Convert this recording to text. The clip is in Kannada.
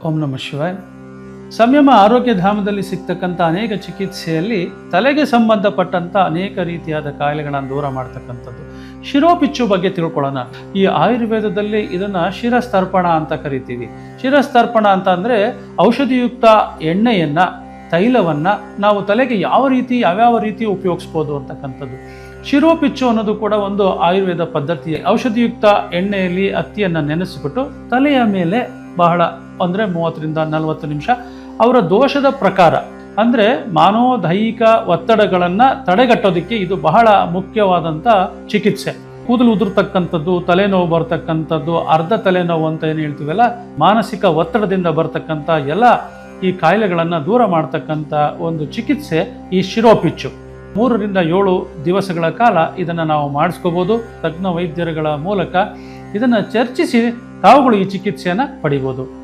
ಓಂ ನಮಃ ಶಿವಾಯ. ಸಂಯಮ ಆರೋಗ್ಯ ಧಾಮದಲ್ಲಿ ಸಿಗ್ತಕ್ಕಂಥ ಅನೇಕ ಚಿಕಿತ್ಸೆಯಲ್ಲಿ ತಲೆಗೆ ಸಂಬಂಧಪಟ್ಟಂಥ ಅನೇಕ ರೀತಿಯಾದ ಕಾಯಿಲೆಗಳನ್ನು ದೂರ ಮಾಡ್ತಕ್ಕಂಥದ್ದು. ಶಿರೋಪಿಚ್ಚು ಬಗ್ಗೆ ತಿಳ್ಕೊಳ್ಳೋಣ. ಈ ಆಯುರ್ವೇದದಲ್ಲಿ ಇದನ್ನು ಶಿರಸ್ತರ್ಪಣ ಅಂತ ಕರಿತೀವಿ. ಶಿರಸ್ತರ್ಪಣ ಅಂತ ಅಂದರೆ ಔಷಧಿಯುಕ್ತ ಎಣ್ಣೆಯನ್ನು, ತೈಲವನ್ನು ನಾವು ತಲೆಗೆ ಯಾವ್ಯಾವ ರೀತಿ ಉಪಯೋಗಿಸ್ಬೋದು ಅಂತಕ್ಕಂಥದ್ದು. ಶಿರೋಪಿಚ್ಚು ಅನ್ನೋದು ಕೂಡ ಒಂದು ಆಯುರ್ವೇದ ಪದ್ಧತಿ. ಔಷಧಿಯುಕ್ತ ಎಣ್ಣೆಯಲ್ಲಿ ಹತ್ತಿಯನ್ನು ನೆನೆಸಿಬಿಟ್ಟು ತಲೆಯ ಮೇಲೆ ಬಹಳ ಅಂದರೆ 30ರಿಂದ 40 ನಿಮಿಷ ಅವರ ದೋಷದ ಪ್ರಕಾರ ಅಂದರೆ ಮಾನೋದೈಹಿಕ ಒತ್ತಡಗಳನ್ನು ತಡೆಗಟ್ಟೋದಕ್ಕೆ ಇದು ಬಹಳ ಮುಖ್ಯವಾದಂಥ ಚಿಕಿತ್ಸೆ. ಕೂದಲು ಉದುರ್ತಕ್ಕಂಥದ್ದು, ತಲೆನೋವು ಬರ್ತಕ್ಕಂಥದ್ದು, ಅರ್ಧ ತಲೆನೋವು ಅಂತ ಏನು ಹೇಳ್ತೀವಲ್ಲ, ಮಾನಸಿಕ ಒತ್ತಡದಿಂದ ಬರ್ತಕ್ಕಂಥ ಎಲ್ಲ ಈ ಕಾಯಿಲೆಗಳನ್ನು ದೂರ ಮಾಡ್ತಕ್ಕಂಥ ಒಂದು ಚಿಕಿತ್ಸೆ ಈ ಶಿರೋಪಿಚ್ಚು. 3ರಿಂದ 7 ದಿವಸಗಳ ಕಾಲ ಇದನ್ನು ನಾವು ಮಾಡಿಸ್ಕೋಬೋದು. ತಜ್ಞ ವೈದ್ಯರುಗಳ ಮೂಲಕ ಇದನ್ನು ಚರ್ಚಿಸಿ ತಾವುಗಳು ಈ ಚಿಕಿತ್ಸೆಯನ್ನು ಪಡಿಬೋದು.